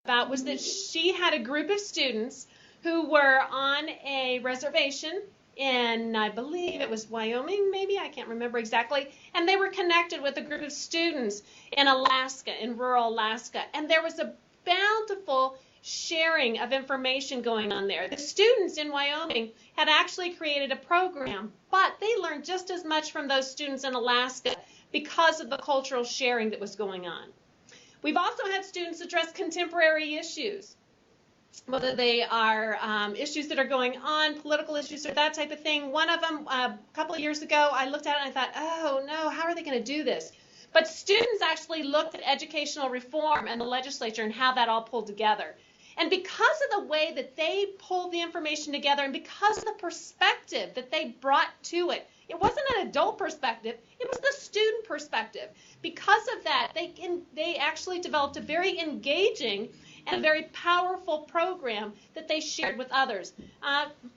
about was that she had a group of students who were on a reservation in, I believe it was Wyoming, maybe, I can't remember exactly, and they were connected with a group of students in Alaska, in rural Alaska, and there was a bountiful sharing of information going on there. The students in Wyoming had actually created a program, but they learned just as much from those students in Alaska because of the cultural sharing that was going on. We've also had students address contemporary issues, whether they are issues that are going on, political issues or that type of thing. One of them, a couple of years ago, I looked at it and I thought, oh no, how are they going to do this? But students actually looked at educational reform and the legislature and how that all pulled together. And because of the way that they pulled the information together and because of the perspective that they brought to it, it wasn't an adult perspective, it was the student perspective. Because of that, they actually developed a very engaging and a very powerful program that they shared with others,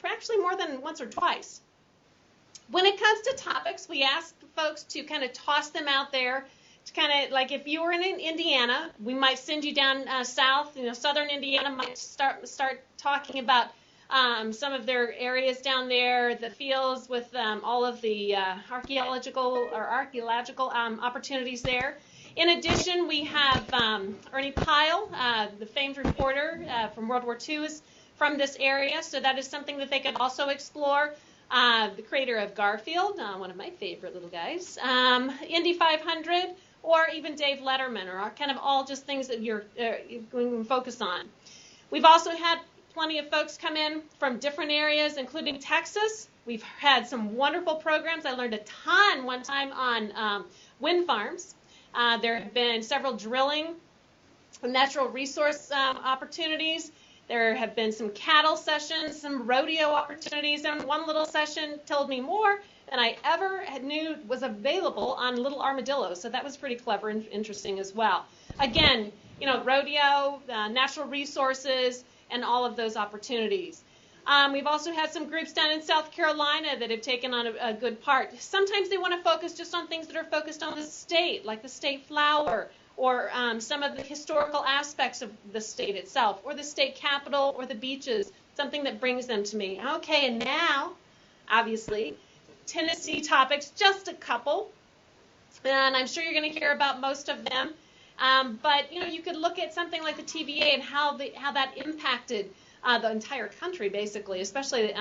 actually more than once or twice. When it comes to topics, we ask folks to kind of toss them out there. To kind of like if you were in Indiana, we might send you down south. Southern Indiana might start talking about some of their areas down there, the fields with all of the archaeological opportunities there. In addition, we have Ernie Pyle, the famed reporter from World War II, is from this area, so that is something that they could also explore. The creator of Garfield, one of my favorite little guys, Indy 500, or even Dave Letterman, are kind of all just things that you're going to focus on. We've also had plenty of folks come in from different areas, including Texas. We've had some wonderful programs. I learned a ton one time on wind farms. There have been several drilling, natural resource opportunities. There have been some cattle sessions, some rodeo opportunities, and one little session told me more than I ever knew was available on little armadillos. So that was pretty clever and interesting as well. Again, rodeo, natural resources, and all of those opportunities. We've also had some groups down in South Carolina that have taken on a good part. Sometimes they want to focus just on things that are focused on the state, like the state flower, or some of the historical aspects of the state itself, or the state capitol, or the beaches, something that brings them to me. Okay, and now, obviously, Tennessee topics, just a couple, and I'm sure you're going to hear about most of them. But you could look at something like the TVA and how that impacted the entire country, basically, especially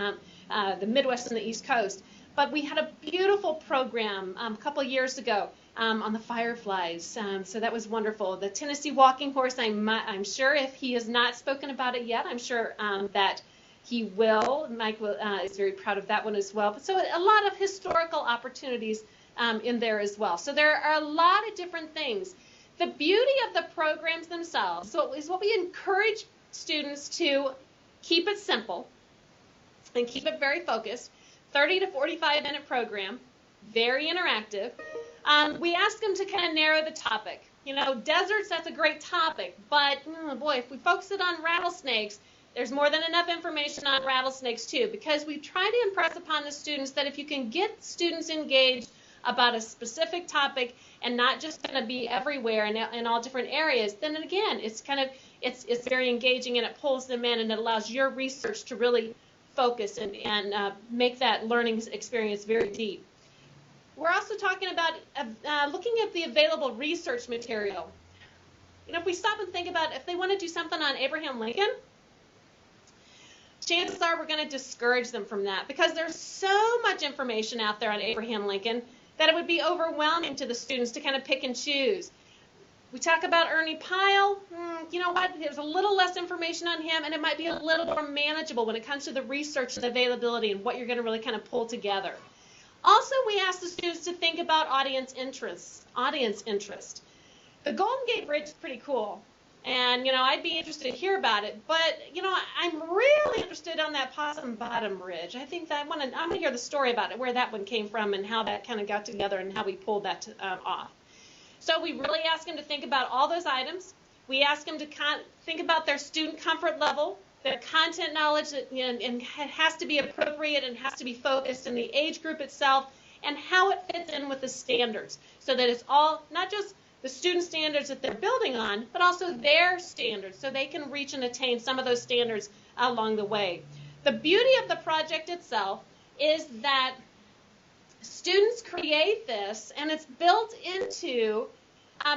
the Midwest and the East Coast. But we had a beautiful program a couple of years ago on the fireflies, so that was wonderful. The Tennessee walking horse, I'm sure if he has not spoken about it yet, I'm sure that he will. Mike is very proud of that one as well. But so a lot of historical opportunities in there as well. So there are a lot of different things. The beauty of the programs themselves is what we encourage students to keep it simple and keep it very focused. 30 to 45 minute program, very interactive. We ask them to kind of narrow the topic. Deserts, that's a great topic, but boy, if we focus it on rattlesnakes, there's more than enough information on rattlesnakes too, because we try to impress upon the students that if you can get students engaged about a specific topic and not just going to be everywhere in all different areas, then again, it's very engaging and it pulls them in and it allows your research to really focus and make that learning experience very deep. We're also talking about looking at the available research material. If we stop and think about if they want to do something on Abraham Lincoln, chances are we're going to discourage them from that because there's so much information out there on Abraham Lincoln that it would be overwhelming to the students to kind of pick and choose. We talk about Ernie Pyle. You know what? There's a little less information on him, and it might be a little more manageable when it comes to the research and availability and what you're going to really kind of pull together. Also, we ask the students to think about audience interest. The Golden Gate Bridge is pretty cool, and I'd be interested to hear about it. But I'm really interested on that Possum Bottom Bridge. I think that I'm going to hear the story about it, where that one came from, and how that kind of got together, and how we pulled that off. So we really ask them to think about all those items. We ask them to think about their student comfort level, their content knowledge, and it has to be appropriate and has to be focused in the age group itself, and how it fits in with the standards, so that it's all not just the student standards that they're building on, but also their standards, so they can reach and attain some of those standards along the way. The beauty of the project itself is that students create this, and it's built into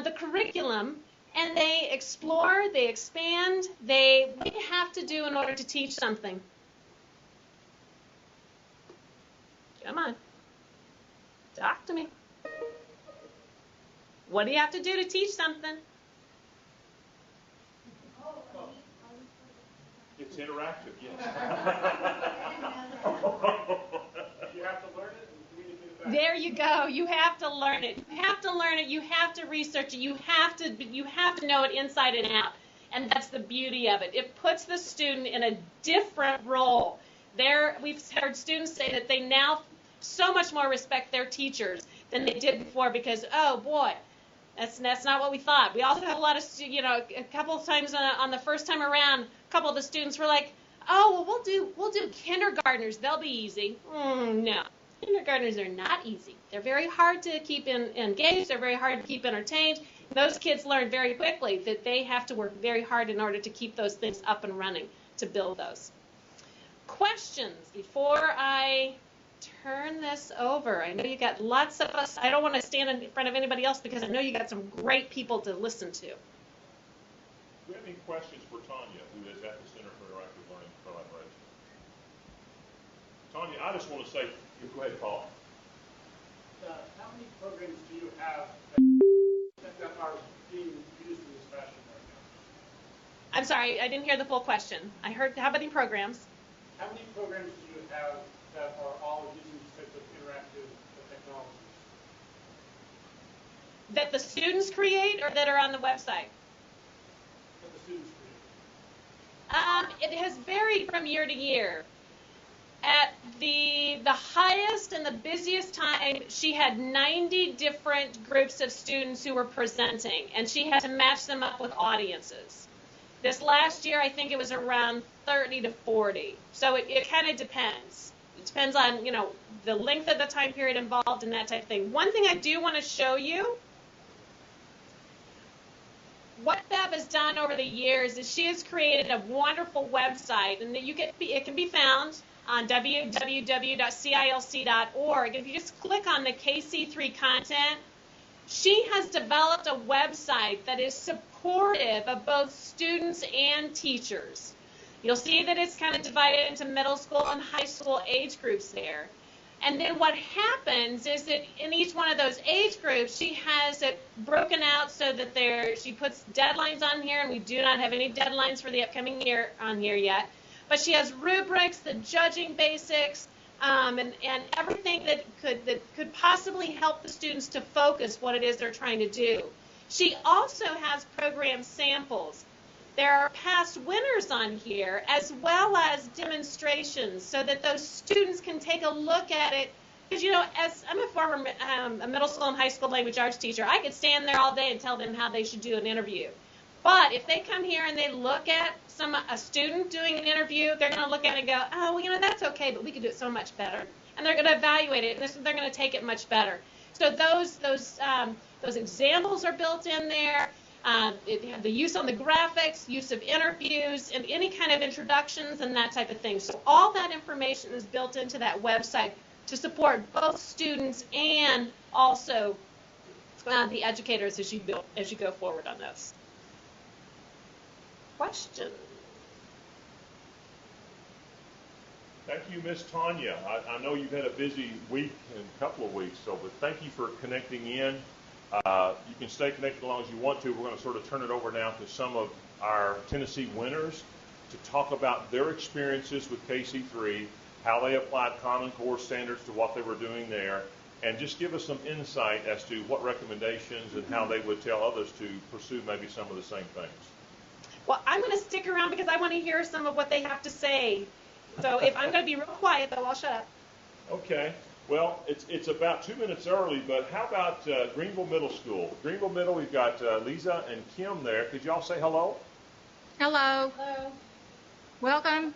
the curriculum, and they explore, they expand, what do you have to do in order to teach something? Come on. Talk to me. What do you have to do to teach something? It's interactive, yes. You have to learn it and communicate it back. There you go. You have to learn it. You have to learn it. You have to research it. You have to know it inside and out. And that's the beauty of it. It puts the student in a different role. We've heard students say that they now so much more respect their teachers than they did before because, oh boy, that's not what we thought. We also had a lot of, a couple of times on the first time around, a couple of the students were like, oh, well, we'll do kindergartners. They'll be easy. No, kindergartners are not easy. They're very hard to keep engaged. They're very hard to keep entertained. Those kids learn very quickly that they have to work very hard in order to keep those things up and running, to build those. Questions before I turn this over? I know you got lots of us. I don't want to stand in front of anybody else because I know you got some great people to listen to. Do you have any questions for Tanya, who is at the Center for Interactive Learning Collaboration? Tanya, I just want to say, go ahead, Paul. How many programs do you have that are being used in this fashion right now? I'm sorry, I didn't hear the full question. I heard how many programs? How many programs do you have that are all using these types of interactive technologies? That the students create or that are on the website? That the students create? It has varied from year to year. At the highest and the busiest time, she had 90 different groups of students who were presenting, and she had to match them up with audiences. This last year, I think it was around 30 to 40. So it kind of depends. It depends on, the length of the time period involved and that type of thing. One thing I do want to show you, what Bev has done over the years is she has created a wonderful website, and it can be found on www.cilc.org. If you just click on the KC3 content, she has developed a website that is supportive of both students and teachers. You'll see that it's kind of divided into middle school and high school age groups there. And then what happens is that in each one of those age groups, she has it broken out so that she puts deadlines on here, and we do not have any deadlines for the upcoming year on here yet. But she has rubrics, the judging basics, and everything that could possibly help the students to focus what it is they're trying to do. She also has program samples. There are past winners on here, as well as demonstrations, so that those students can take a look at it. Because, as I'm a former a middle school and high school language arts teacher, I could stand there all day and tell them how they should do an interview. But if they come here and they look at a student doing an interview, they're going to look at it and go, oh, well, that's okay, but we could do it so much better. And they're going to evaluate it, and they're going to take it much better. So those examples are built in there. The use on the graphics, use of interviews, and any kind of introductions and that type of thing. So all that information is built into that website to support both students and also the educators as you go forward on this. Question? Thank you, Miss Tanya. I know you've had a busy week and a couple of weeks, but thank you for connecting in. You can stay connected as long as you want to. We're going to sort of turn it over now to some of our Tennessee winners to talk about their experiences with KC3, how they applied Common Core standards to what they were doing there, and just give us some insight as to what recommendations and how they would tell others to pursue maybe some of the same things. Well, I'm going to stick around because I want to hear some of what they have to say. So if I'm going to be real quiet, though, I'll shut up. Okay. Well, it's about 2 minutes early, but how about Greenville Middle School? Greenville Middle, we've got Lisa and Kim there. Could y'all say hello? Hello. Hello. Welcome.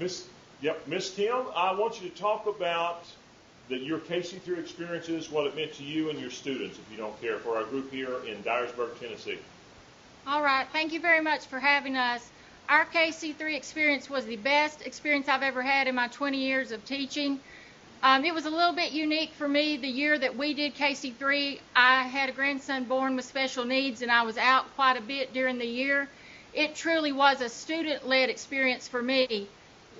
Miss Kim, I want you to talk about that your KC3 experience is, what it meant to you and your students, if you don't care, for our group here in Dyersburg, Tennessee. All right. Thank you very much for having us. Our KC3 experience was the best experience I've ever had in my 20 years of teaching. It was a little bit unique for me. The year that we did KC3, I had a grandson born with special needs, and I was out quite a bit during the year. It truly was a student-led experience for me.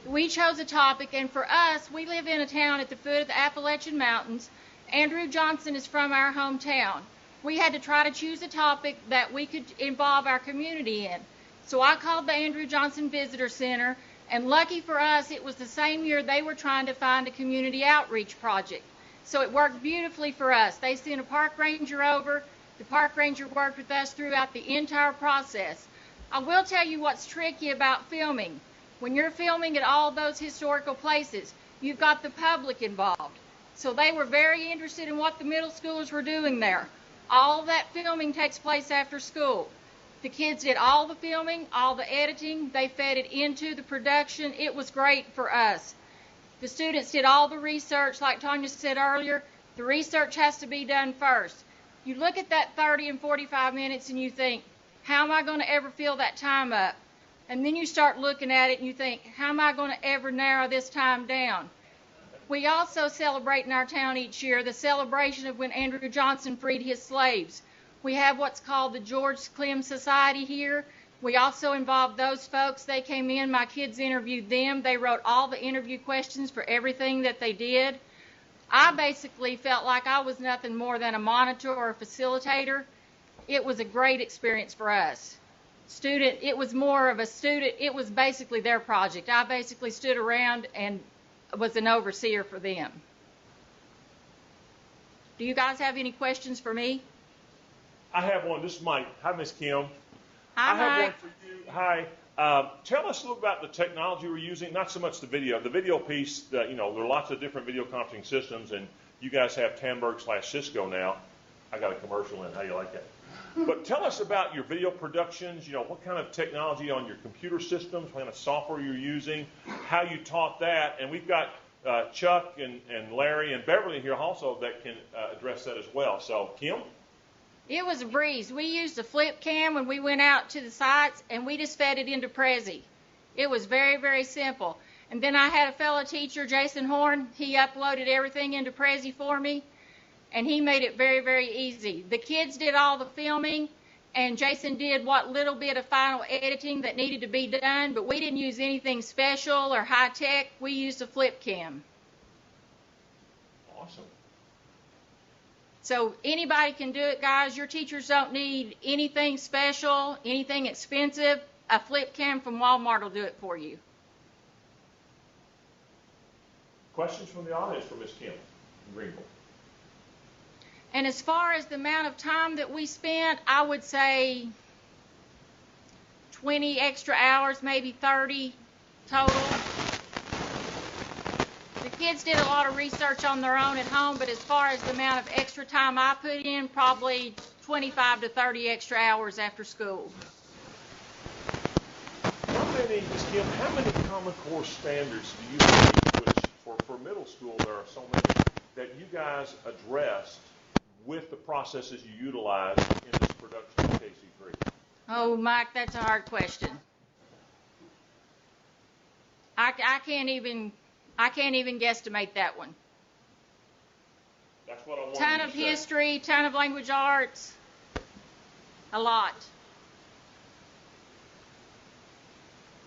We chose a topic, and for us, we live in a town at the foot of the Appalachian Mountains. Andrew Johnson is from our hometown. We had to try to choose a topic that we could involve our community in. So I called the Andrew Johnson Visitor Center, and lucky for us, it was the same year they were trying to find a community outreach project. So it worked beautifully for us. They sent a park ranger over. The park ranger worked with us throughout the entire process. I will tell you what's tricky about filming. When you're filming at all those historical places, you've got the public involved. So they were very interested in what the middle schoolers were doing there. All that filming takes place after school. The kids did all the filming, all the editing. They fed it into the production. It was great for us. The students did all the research. Like Tanya said earlier, the research has to be done first. You look at that 30 and 45 minutes and you think, how am I going to ever fill that time up? And then you start looking at it and you think, how am I going to ever narrow this time down? We also celebrate in our town each year the celebration of when Andrew Johnson freed his slaves. We have what's called the George Clem Society here. We also involved those folks. They came in, my kids interviewed them. They wrote all the interview questions for everything that they did. I basically felt like I was nothing more than a monitor or a facilitator. It was a great experience for us. It was more of a student, it was basically their project. I basically stood around and was an overseer for them. Do you guys have any questions for me? I have one. This is Mike. Hi, Miss Kim. Hi, I have Mike. one for you. Hi. Tell us a little about the technology we're using, not so much the video. The video piece, there are lots of different video conferencing systems, and you guys have Tandberg/Cisco now. I got a commercial in. How do you like that? But tell us about your video productions, what kind of technology on your computer systems, what kind of software you're using, how you taught that. And we've got Chuck and Larry and Beverly here also that can address that as well. So, Kim? It was a breeze. We used a flip cam when we went out to the sites, and we just fed it into Prezi. It was very, very simple. And then I had a fellow teacher, Jason Horn. He uploaded everything into Prezi for me, and he made it very, very easy. The kids did all the filming, and Jason did what little bit of final editing that needed to be done, but we didn't use anything special or high-tech. We used a flip cam. Awesome. So anybody can do it, guys. Your teachers don't need anything special, anything expensive. A flip cam from Walmart will do it for you. Questions from the audience for Ms. Kim in Greenville? And as far as the amount of time that we spent, I would say 20 extra hours, maybe 30 total. The kids did a lot of research on their own at home, but as far as the amount of extra time I put in, probably 25 to 30 extra hours after school. Ms. Kim, how many Common Core standards do you think, which for middle school there are so many, that you guys addressed with the processes you utilize in this production of KC3? Oh, Mike, that's a hard question. I can't even guesstimate that one. That's what I wanted Ton to of say. history, ton of language arts, a lot.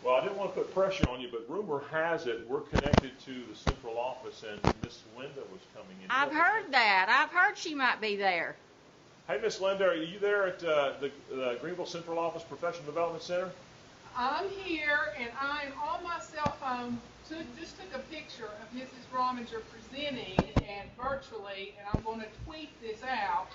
Well, I didn't want to put pressure on you, but rumor has it we're connected to the central office, and Miss Linda was coming in. I've heard that. I've heard she might be there. Hey, Miss Linda, are you there at the Greenville Central Office Professional Development Center? I'm here, and I'm on my cell phone. Just took a picture of Mrs. Rominger presenting and virtually, and I'm going to tweet this out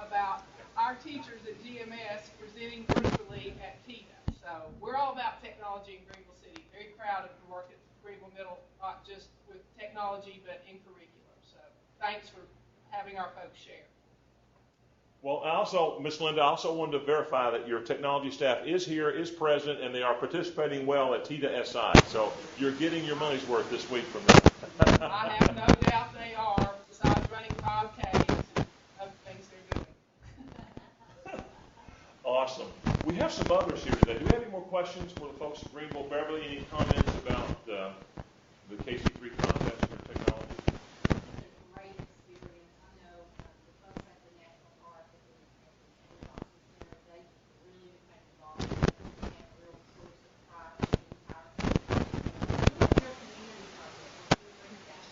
about our teachers at GMS presenting virtually at TIDA. So we're all about technology in Greenville City. Very proud of the work at Greenville Middle, not just with technology, but in curriculum. So thanks for having our folks share. Well, Miss Linda, I also wanted to verify that your technology staff is here, is present, and they are participating well at TIDA SI. So you're getting your money's worth this week from them. I have no doubt they are. Awesome. We have some others here today. Do we have any more questions for the folks at Greenville Beverly? Any comments about the KC3 contest for technology? Great experience. I know the folks at the National Park and the Johnson Center, they really make it all and a real source of pride for the entire community. Their community project, which we bring back.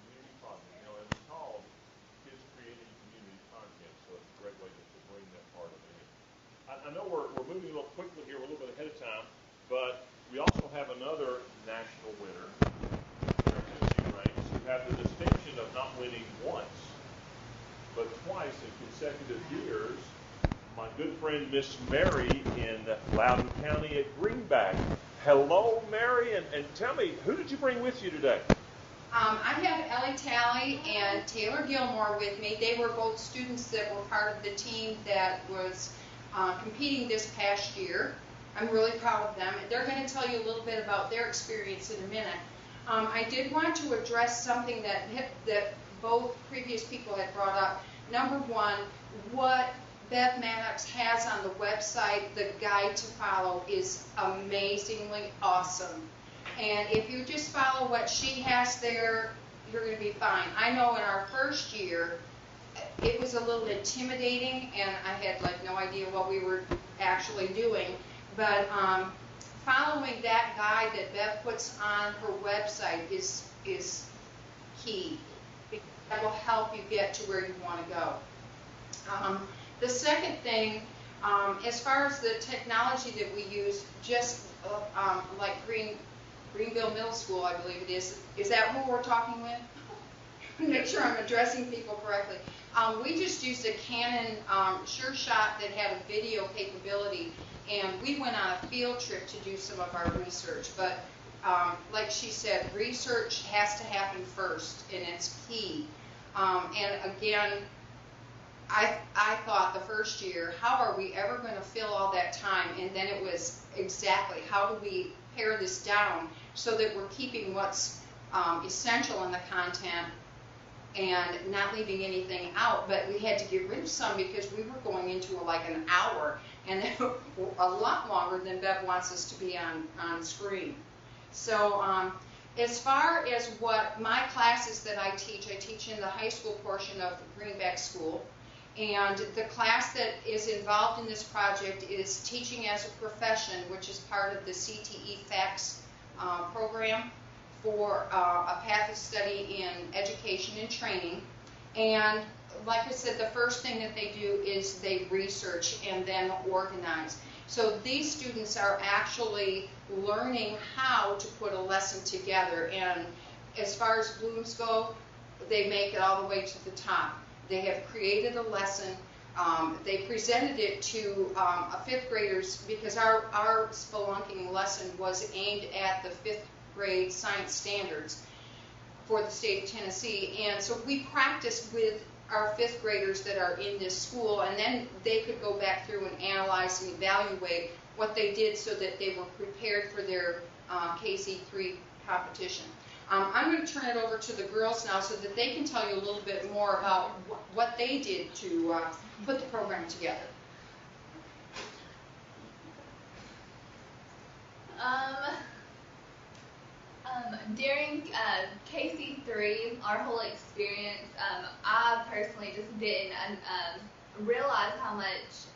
Community project. You know, it's called Kids Creating Community Content, so it's a great way to bring that part of it in. I know we're moving a little quickly here, we're a little bit ahead of time, but we also have another national winner, our Tennessee Ranks, who have the distinction of not winning once, but twice in consecutive years. My good friend Miss Mary in Loudoun County at Greenback. Hello, Mary, and tell me, who did you bring with you today? I have Ellie Talley and Taylor Gilmore with me. They were both students that were part of the team that was competing this past year. I'm really proud of them. They're going to tell you a little bit about their experience in a minute. I did want to address something that both previous people had brought up. Number one, what Bev Maddox has on the website, the guide to follow, is amazingly awesome. And if you just follow what she has there, you're going to be fine. I know in our first year, it was a little intimidating, and I had like no idea what we were actually doing. But following that guide that Bev puts on her website is key. Because that will help you get to where you want to go. The second thing, as far as the technology that we use, just like Greenville Middle School, I believe it is that who we're talking with? Make sure I'm addressing people correctly. We just used a Canon Sure Shot that had a video capability, and we went on a field trip to do some of our research. But like she said, research has to happen first, and it's key. And again, I thought the first year, how are we ever going to fill all that time? And then it was exactly, how do we pare this down so that we're keeping what's essential in the content and not leaving anything out. But we had to get rid of some because we were going into like an hour, and a lot longer than Bev wants us to be on screen. So as far as what my classes that I teach in the high school portion of Greenback School. And the class that is involved in this project is Teaching as a Profession, which is part of the CTE FACS program for a path of study in education and training. And like I said, the first thing that they do is they research and then organize. So these students are actually learning how to put a lesson together. And as far as blooms go, they make it all the way to the top. They have created a lesson. They presented it to a fifth graders because our spelunking lesson was aimed at the fifth grade science standards for the state of Tennessee. And so we practiced with our fifth graders that are in this school, and then they could go back through and analyze and evaluate what they did so that they were prepared for their KC3 competition. I'm going to turn it over to the girls now so that they can tell you a little bit more about what they did to put the program together. During KC3, our whole experience, I personally just didn't realize how much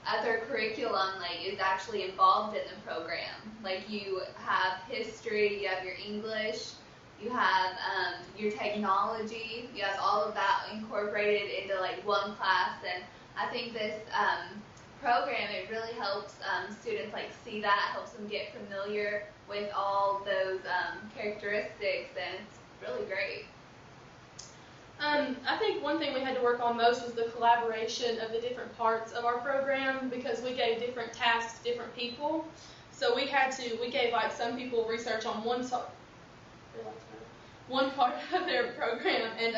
other curriculum is actually involved in the program. Like, you have history, you have your English, you have your technology, you have all of that incorporated into one class. And I think this program, it really helps students see that, helps them get familiar with all those characteristics, and it's really great. I think one thing we had to work on most was the collaboration of the different parts of our program, because we gave different tasks to different people. So we gave some people research on one part of their program, and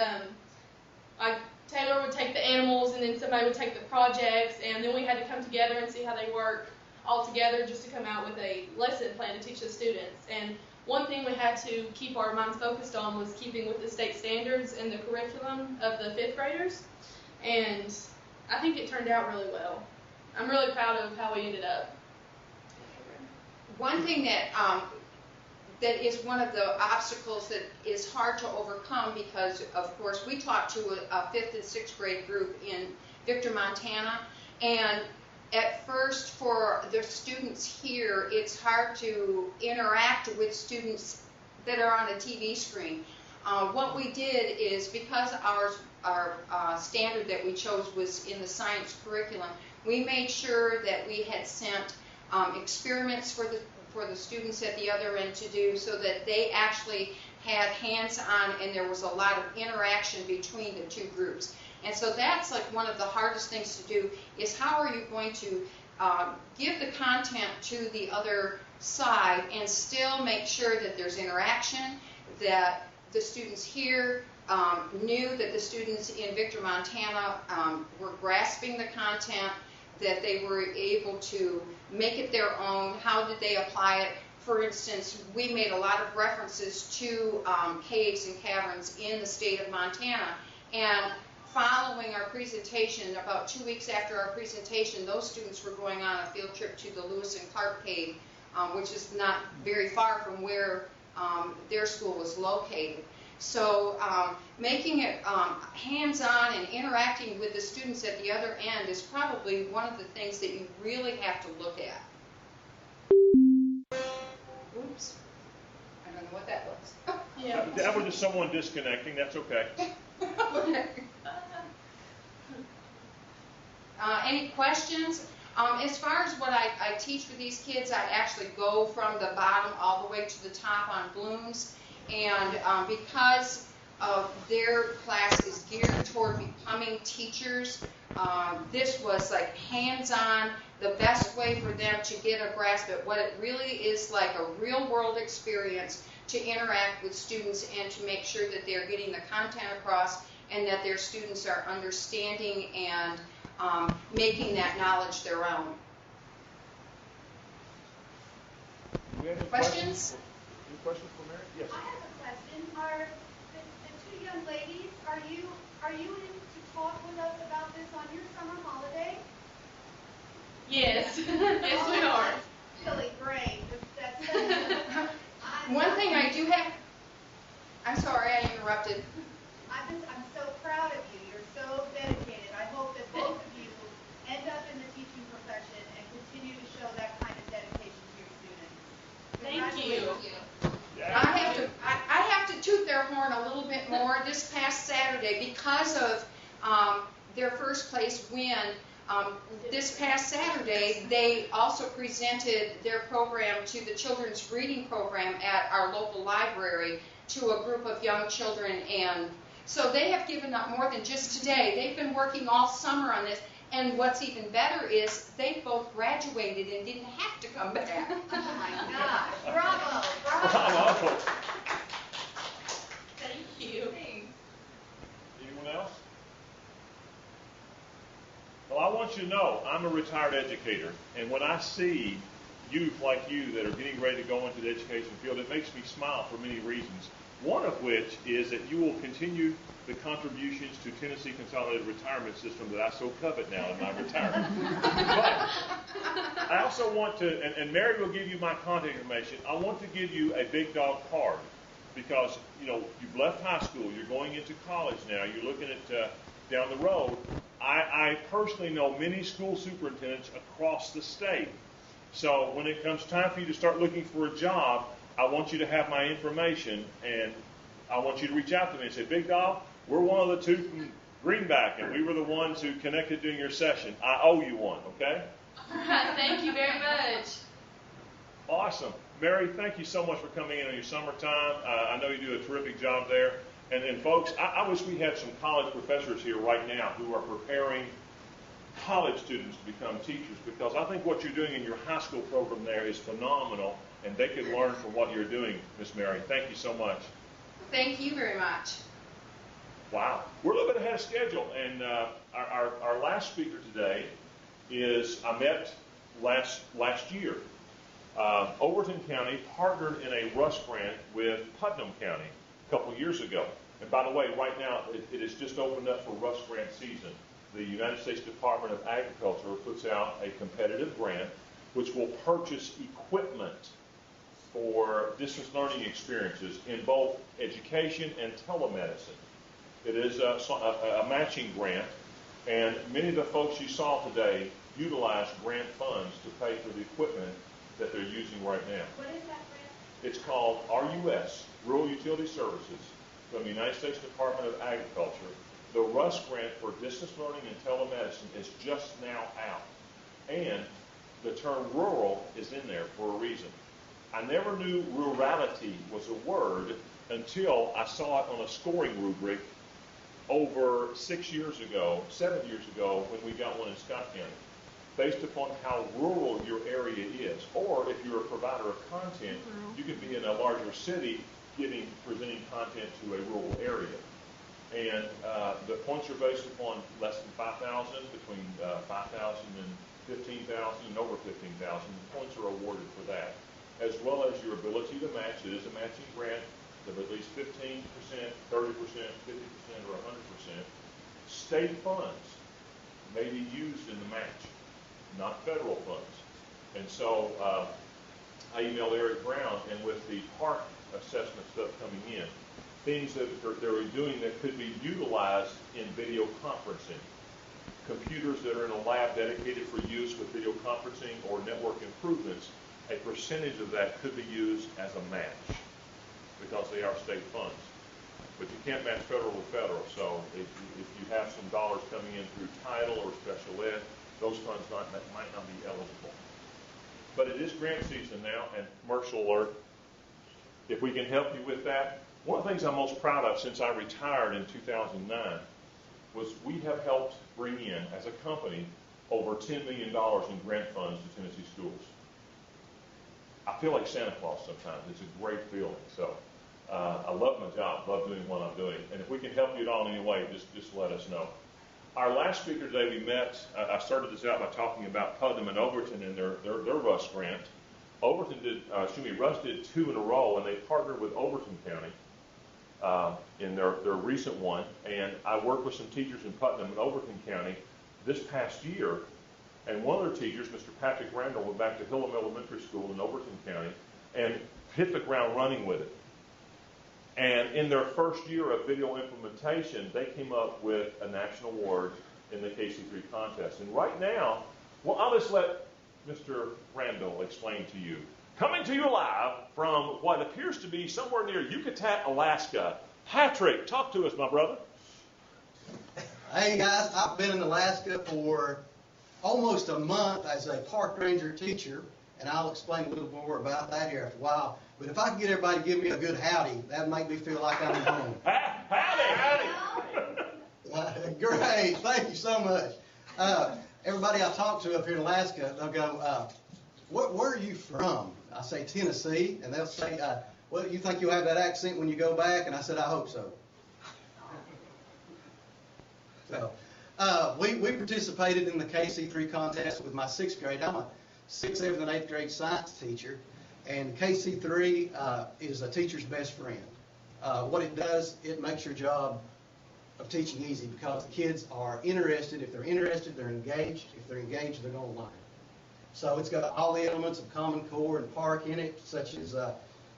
Taylor would take the animals, and then somebody would take the projects, and then we had to come together and see how they work. all together just to come out with a lesson plan to teach the students. And one thing we had to keep our minds focused on was keeping with the state standards and the curriculum of the 5th graders. And I think it turned out really well. I'm really proud of how we ended up. One thing that is one of the obstacles that is hard to overcome, because of course we talked to a 5th and 6th grade group in Victor, Montana, and at first for the students here it's hard to interact with students that are on a TV screen. What we did is, because our standard that we chose was in the science curriculum, we made sure that we had sent experiments for the students at the other end to do, so that they actually had hands-on and there was a lot of interaction between the two groups. And so that's like one of the hardest things to do, is how are you going to give the content to the other side and still make sure that there's interaction, that the students here knew that the students in Victor, Montana were grasping the content, that they were able to make it their own. How did they apply it? For instance, we made a lot of references to caves and caverns in the state of Montana, and following our presentation, about 2 weeks after our presentation, those students were going on a field trip to the Lewis and Clark Cave, which is not very far from where their school was located. So making it hands-on and interacting with the students at the other end is probably one of the things that you really have to look at. Oops. I don't know what that was. Yeah. That was just someone disconnecting. That's okay. Any questions? As far as what I teach with these kids, I actually go from the bottom all the way to the top on blooms. And because their class is geared toward becoming teachers, this was like hands-on, the best way for them to get a grasp at what it really is like, a real-world experience to interact with students and to make sure that they're getting the content across and that their students are understanding and making that knowledge their own. Do we have any Questions? Any questions for Mary? Yes. I have a question. Are the two young ladies, are you in to talk with us about this on your summer holiday? Yes. Yes, we are. That's really great. That's One thing I do have, I'm sorry I interrupted. I'm so proud of you. You're so dedicated. I hope that both of you end up in the teaching profession and continue to show that kind of dedication to your students. Thank you. I have to toot their horn a little bit more. This past Saturday, because of their first place win, this past Saturday, they also presented their program to the children's reading program at our local library to a group of young children. And so they have given up more than just today. They've been working all summer on this. And what's even better is they both graduated and didn't have to come back. Oh my gosh. Bravo. Bravo. Thank you. Anyone else? Well, I want you to know I'm a retired educator, and when I see youth like you that are getting ready to go into the education field, it makes me smile for many reasons. One of which is that you will continue the contributions to Tennessee Consolidated Retirement System that I so covet now in my retirement. But I also want to, and Mary will give you my contact information, I want to give you a Big Dog card because, you know, you've left high school, you're going into college now, you're looking at down the road. I personally know many school superintendents across the state. So when it comes time for you to start looking for a job, I want you to have my information, and I want you to reach out to me and say, Big Dog, we're one of the two from Greenback, and we were the ones who connected during your session. I owe you one, okay? All right. Thank you very much. Awesome. Mary, thank you so much for coming in on your summertime. I know you do a terrific job there. And folks, I wish we had some college professors here right now who are preparing college students to become teachers, because I think what you're doing in your high school program there is phenomenal, and they could learn from what you're doing, Miss Mary. Thank you so much. Thank you very much. Wow. We're a little bit ahead of schedule, and our last speaker today is Ahmet last year. Overton County partnered in a RUS grant with Putnam County a couple years ago. And by the way, right now it is just opened up for RUS grant season. The United States Department of Agriculture puts out a competitive grant which will purchase equipment for distance learning experiences in both education and telemedicine. It is a matching grant, and many of the folks you saw today utilize grant funds to pay for the equipment that they're using right now. What is that grant? It's called RUS, Rural Utility Services, from the United States Department of Agriculture. The RUS grant for distance learning and telemedicine is just now out. And the term rural is in there for a reason. I never knew rurality was a word until I saw it on a scoring rubric over 7 years ago, when we got one in Scott County, based upon how rural your area is. Or if you're a provider of content, you could be in a larger city presenting content to a rural area. And the points are based upon less than 5,000, between 5,000 and 15,000, and over 15,000. The points are awarded for that, as well as your ability to match. It is a matching grant of at least 15%, 30%, 50%, or 100%. State funds may be used in the match, not federal funds. And so I emailed Eric Brown, and with the park assessment stuff coming in, things that they're doing that could be utilized in video conferencing. Computers that are in a lab dedicated for use with video conferencing or network improvements, a percentage of that could be used as a match because they are state funds. But you can't match federal with federal, so if you have some dollars coming in through title or special ed, those funds might not be eligible. But it is grant season now, and commercial alert. If we can help you with that, one of the things I'm most proud of since I retired in 2009 was we have helped bring in, as a company, over $10 million in grant funds to Tennessee schools. I feel like Santa Claus sometimes. It's a great feeling. So I love my job, love doing what I'm doing. And if we can help you at all in any way, just let us know. Our last speaker today we met, I started this out by talking about Putnam and Overton and their RUS grant. RUS did 2 in a row, and they partnered with Overton County in their recent one. And I worked with some teachers in Putnam and Overton County this past year. And one of their teachers, Mr. Patrick Randall, went back to Hillam Elementary School in Overton County and hit the ground running with it. And in their first year of video implementation, they came up with a national award in the KC3 contest. And right now, well, I'll just let Mr. Randall explain to you. Coming to you live from what appears to be somewhere near Yucatan, Alaska. Patrick, talk to us, my brother. Hey, guys, I've been in Alaska for almost a month as a park ranger teacher, and I'll explain a little more about that here after a while. But if I can get everybody to give me a good howdy, that would make me feel like I'm at home. Howdy! Great, thank you so much. Everybody I talk to up here in Alaska, they'll go, where are you from? I say Tennessee, and they'll say, well, you think you'll have that accent when you go back? And I said, I hope so. So we participated in the KC3 contest with my 6th grade. I'm a 6th, 7th, and 8th grade science teacher, and KC3 is a teacher's best friend. What it does, it makes your job of teaching easy because the kids are interested. If they're interested, they're engaged. If they're engaged, they're going to learn. So it's got all the elements of Common Core and Park in it, such as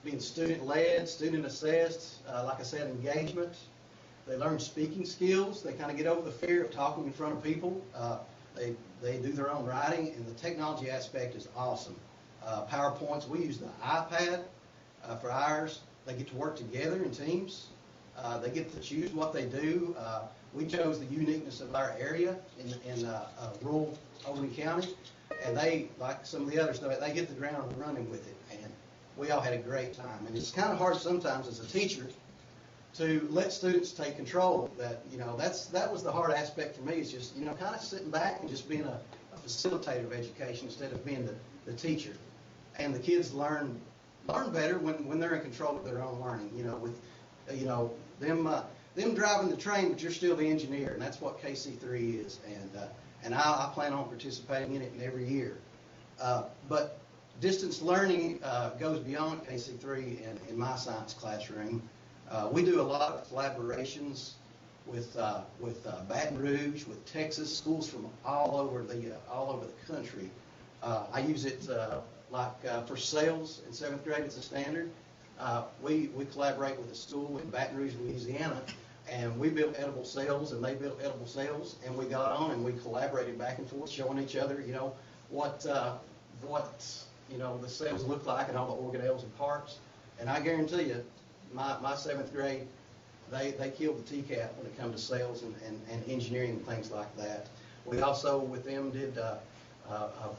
being student-led, student-assessed, like I said, engagement. They learn speaking skills. They kind of get over the fear of talking in front of people. They do their own writing, and the technology aspect is awesome. PowerPoints, we use the iPad for ours. They get to work together in teams. They get to choose what they do. We chose the uniqueness of our area in rural Overton County, and they, like some of the others, they get the ground running with it, and we all had a great time. And it's kind of hard sometimes as a teacher to let students take control. That was the hard aspect for me, is just, kind of sitting back and just being a facilitator of education instead of being the teacher. And the kids learn better when they're in control of their own learning, with them driving the train, but you're still the engineer, and that's what KC3 is. And I plan on participating in it every year. But distance learning goes beyond KC3 in my science classroom. We do a lot of collaborations with Baton Rouge, with Texas, schools from all over the country. I use it for sales in 7th grade as a standard. We collaborate with a school in Baton Rouge, Louisiana, and we built edible cells, and they built edible cells, and we got on and we collaborated back and forth, showing each other, what the cells look like and all the organelles and parts. And I guarantee you, my 7th grade, they killed the TCAP when it comes to sales and engineering and things like that. We also, with them, did a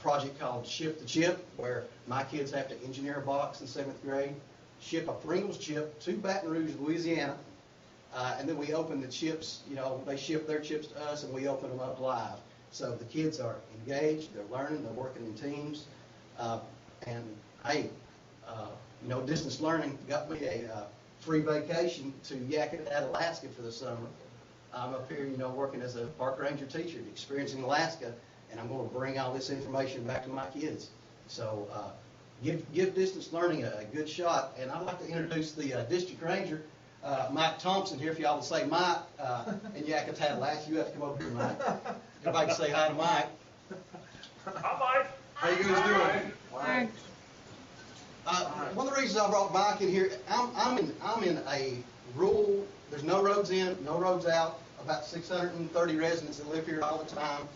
project called Ship the Chip, where my kids have to engineer a box in 7th grade, ship a Pringles chip to Baton Rouge, Louisiana, and then we open the chips, they ship their chips to us and we open them up live. So the kids are engaged, they're learning, they're working in teams, and hey, distance learning got me a free vacation to Yakutat, Alaska for the summer. I'm up here, working as a park ranger teacher, experiencing Alaska, and I'm going to bring all this information back to my kids. So give distance learning a good shot. And I'd like to introduce the district ranger, Mike Thompson, here. If y'all will say Mike in Yakutat, Alaska, you have to come over here, Mike. Everybody say hi to Mike. Hi, Mike. How you guys doing? Hi. One of the reasons I brought Mike in here, I'm in a rural, there's no roads in, no roads out, about 630 residents that live here all the time.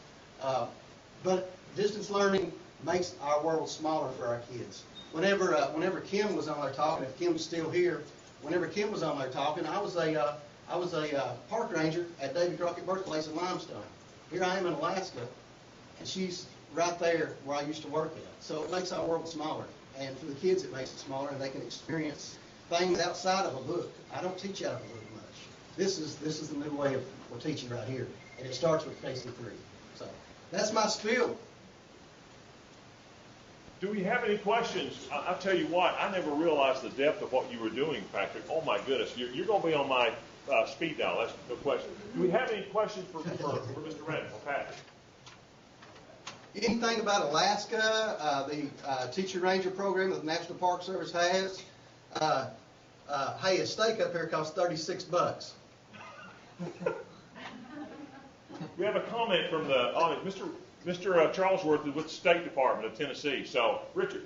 But distance learning makes our world smaller for our kids. Whenever Kim was on there talking, if Kim's still here, whenever Kim was on there talking, I was a park ranger at Davy Crockett Birthplace in Limestone. Here I am in Alaska, and she's right there where I used to work at. So it makes our world smaller. And for the kids, it makes it smaller, and they can experience things outside of a book. I don't teach out of a book much. This is the new way of we're teaching right here, and it starts with KC3. So that's my spiel. Do we have any questions? I'll tell you what, I never realized the depth of what you were doing, Patrick. Oh my goodness, you're going to be on my speed dial. That's the question. Do we have any questions for Mr. Renton or Patrick? Anything about Alaska, the Teacher Ranger program that the National Park Service has? Hey, a steak up here costs $36. We have a comment from the audience. Mr. Charlesworth is with the State Department of Tennessee. So, Richard.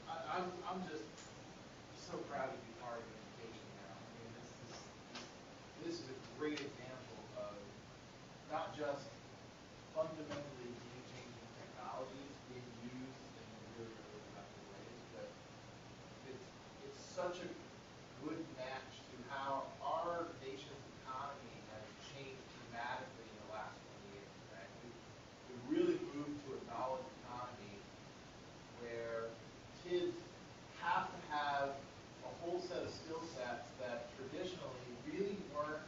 I'm just so proud to be part of education now. I mean, this is a great example of not just fundamentally game-changing technologies being used in really, really productive ways, but it's such a good match to how our nation's economy has changed dramatically in the last 20 years. Right? We really moved to a knowledge economy where kids have to have a whole set of skill sets that traditionally really weren't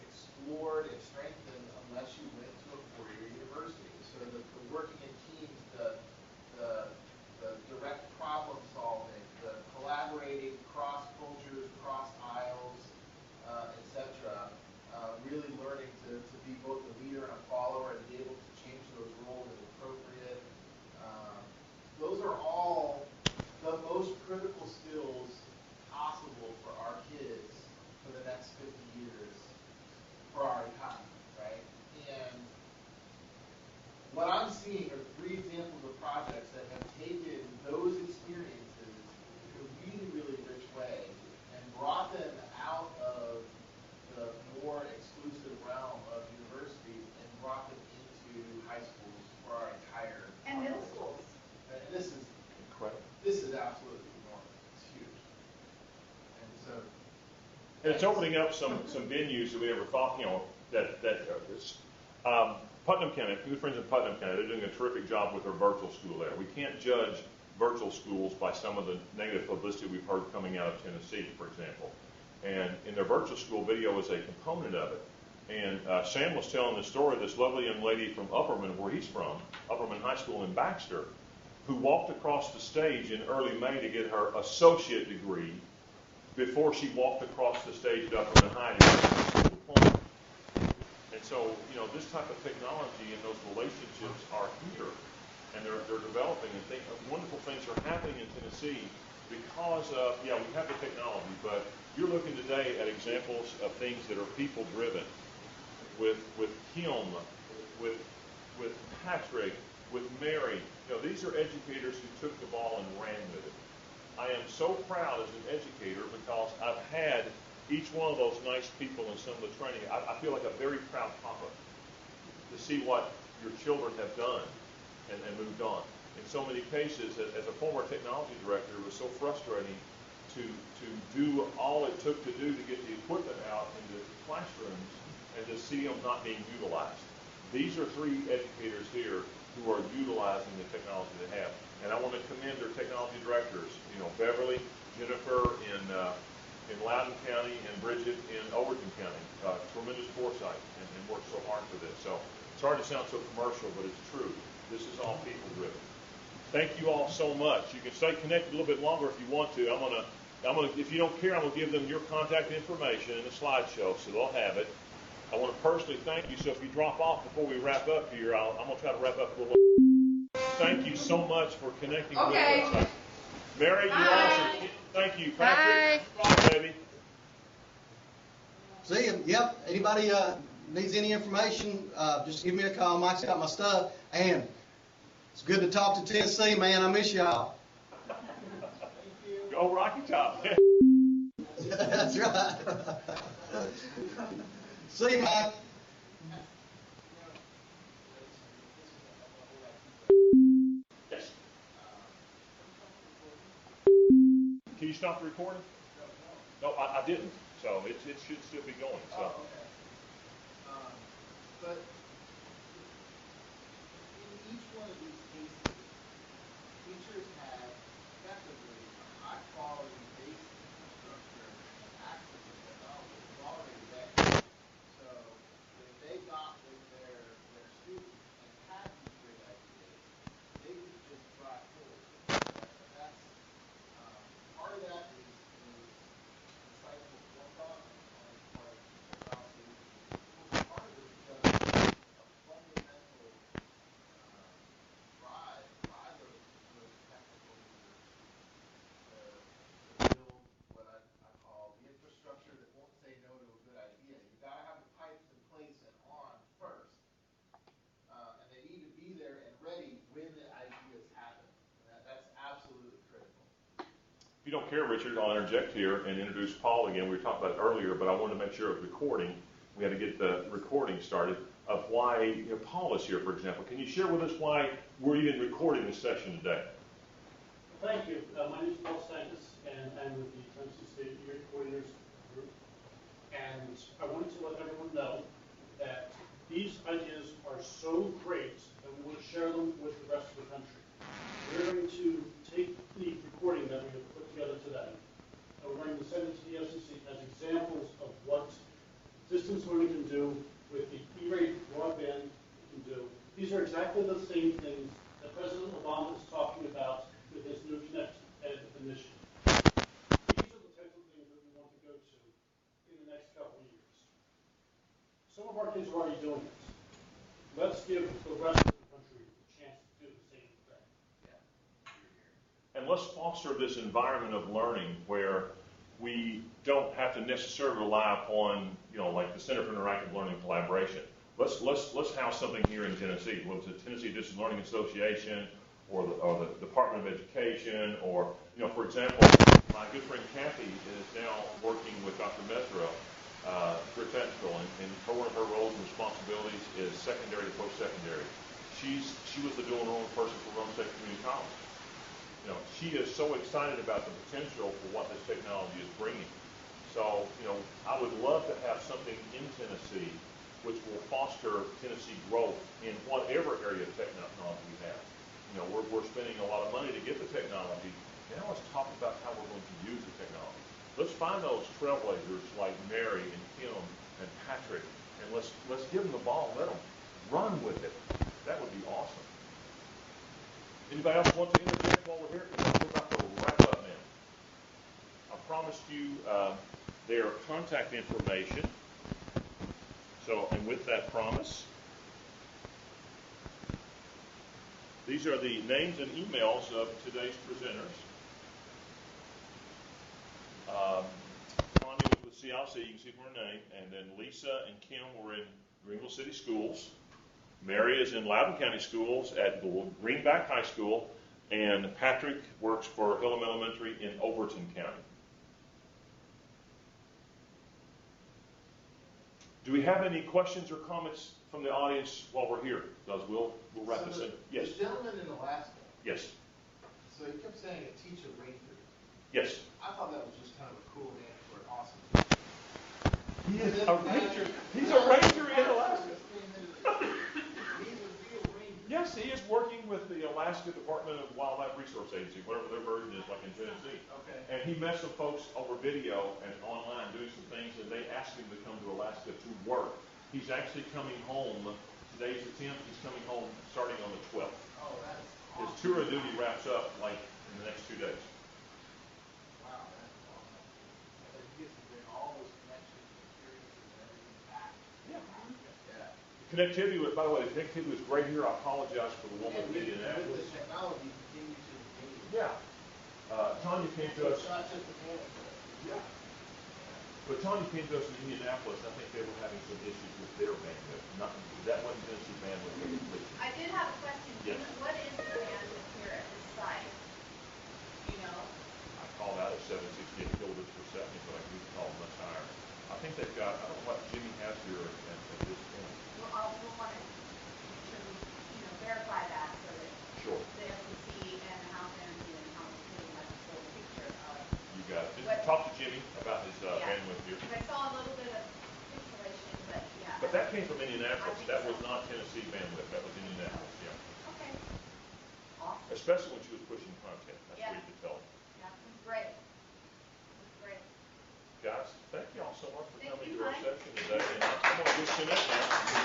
explored and strengthened unless you went to a four-year university. So the working in teams, the direct problem solving, the collaborating across cultures, across aisles, etc. Really learning to be both a leader and a follower and be able to change those roles as appropriate. Those are all the most critical skills possible for our kids for the next 50 years for our economy, right? And what I'm seeing are 3 examples of projects that have taken those experiences in a really, really rich way and brought them out of the more exclusive realm of universities and brought them into high schools for our entire And middle schools. And this is Incredible. This is absolutely enormous. It's huge. And so And it's opening up some venues that we never thought, Putnam County, good friends in Putnam County, they're doing a terrific job with their virtual school there. We can't judge virtual schools by some of the negative publicity we've heard coming out of Tennessee, for example. And in their virtual school, video is a component of it. And Sam was telling the story of this lovely young lady from Upperman, where he's from, Upperman High School in Baxter, who walked across the stage in early May to get her associate degree before she walked across the stage at Upperman High to get her school diploma. And so, this type of technology and those relationships are here. and they're developing, and wonderful things are happening in Tennessee because of, we have the technology, but you're looking today at examples of things that are people-driven, with Kim, with Patrick, with Mary. These are educators who took the ball and ran with it. I am so proud as an educator because I've had each one of those nice people in some of the training. I feel like a very proud papa to see what your children have done and moved on. In so many cases, as a former technology director, it was so frustrating to do all it took to do to get the equipment out into classrooms and to see them not being utilized. These are three educators here who are utilizing the technology they have. And I want to commend their technology directors, Beverly, Jennifer in Loudoun County, and Bridget in Overton County. Tremendous foresight and worked so hard for this. So it's hard to sound so commercial, but it's true. This is all people-driven. Thank you all so much. You can stay connected a little bit longer if you want to. I'm gonna, if you don't care, I'm gonna give them your contact information in the slideshow, so they'll have it. I want to personally thank you. So if you drop off before we wrap up here, I'm gonna try to wrap up a little. Thank you so much for connecting with us. Mary, you're awesome. Thank you, Patrick. Bye, baby. See you. Yep. Anybody needs any information, just give me a call. Mike's got my stuff. And it's good to talk to Tennessee, man. I miss y'all. Go Rocky Top. That's right. See you, Mike. Yes. Can you stop the recording? No, I didn't. So it should still be going. So. Oh, okay. But in each one of these cases, teachers have effectively a high-quality base infrastructure and access to technology that's already there. So if they got with their students and had these great ideas, they could just drive forward. And that's part of that is insightful forethought on the part of technology. Part of it is just a fundamental drive by those technical leaders to build what I call the infrastructure that won't say no to a good idea. You've got to have the pipes in place and on first. And they need to be there and ready when the ideas happen. And that's absolutely critical. If you don't care, Richard, I'll interject here and introduce Paul again. We were talking about it earlier, but I wanted to make sure of recording. We had to get the recording started of why Paul is here, for example. Can you share with us why we're even recording this session today? Thank you. My name is Paul Stankus, and I'm with the Tennessee State E-Rate Coordinators Group. And I wanted to let everyone know that these ideas are so great that we want to share them with the rest of the country. We're going to take the recording that we have put together today, and we're going to send it to the FCC as examples of what distance learning can do with the E-Rate broadband can do. These are exactly the same things that President Obama is talking about with his new Connect Ed initiative. These are the types of things that we want to go to in the next couple of years. Some of our kids are already doing it. Let's give the rest of the country a chance to do the same thing. And let's foster this environment of learning where we don't have to necessarily rely upon, like the Center for Interactive Learning and Collaboration. Let's house something here in Tennessee. Whether it's the Tennessee Distance Learning Association or the Department of Education, or for example, my good friend Kathy is now working with Dr. Mesra for technical, and one of her roles and responsibilities is secondary to post-secondary. She was the dual enrollment person for Rome State Community College. She is so excited about the potential for what this technology is bringing. So, I would love to have something in Tennessee which will foster Tennessee growth in whatever area of technology we have. We're spending a lot of money to get the technology. Now let's talk about how we're going to use the technology. Let's find those trailblazers like Mary and Kim and Patrick, and let's give them the ball and let them run with it. That would be awesome. Anybody else want to interject while we're here? Because we're about to wrap up now. I promised you their contact information. So, and with that promise, These are the names and emails of today's presenters. Tanya was with CLC, you can see from her name, and then Lisa and Kim were in Greenville City Schools. Mary is in Loudoun County Schools at Greenback High School, and Patrick works for Hillam Elementary in Overton County. Do we have any questions or comments from the audience while we're here? Because we'll wrap this in. Yes. The gentleman in Alaska, Yes. so he kept saying a teacher ranger. Yes. I thought that was just kind of a cool name for an awesome teacher. He is a ranger. He's a ranger in Alaska. He's a real ranger. Yes, he is working with the Alaska Department of Wildlife Resource Agency, whatever their version is, like in Tennessee. Okay. And he met some folks over video and online doing some things, and they asked him to come to Alaska to work. He's actually coming home. Today's the 10th. He's coming home starting on the 12th. Oh, that's His awesome. tour of duty wraps up like in the next 2 days. Wow, that's awesome. And then he gets to bring all those connections and experiences and everything back. Yeah. Yeah. Connectivity, by the way, the connectivity was great here. I apologize for the woman And in with Indianapolis. the technology continue to improve. Yeah. Tanya came to us. It's not just the manager. Yeah. But Tanya came to us in Indianapolis. I think they were having some issues with their bandwidth. That wasn't Tennessee bandwidth completely. I did have a question. Yes. What is the bandwidth here at this site? You know? I called out at 768 kilobits per second, but I could call much higher. I think they've got, I don't know what Jimmy has here at this point. We'll want to make sure we, verify that so that Sure. the FCC and the House Energy and House City have a full picture of. You got it. What- Talk to Jimmy about his Yeah. bandwidth here. I saw a little bit of pixelation, but yeah. But that came from Indianapolis. I think That so. was not Tennessee bandwidth. That was Indianapolis, yeah. Okay. Awesome. Especially when she was pushing content. That's Yeah. where you could tell. Yeah, that's great. That's great. Guys, thank you all so much for Thank coming you, to our Mike. session today. And I'm going to disconnect now.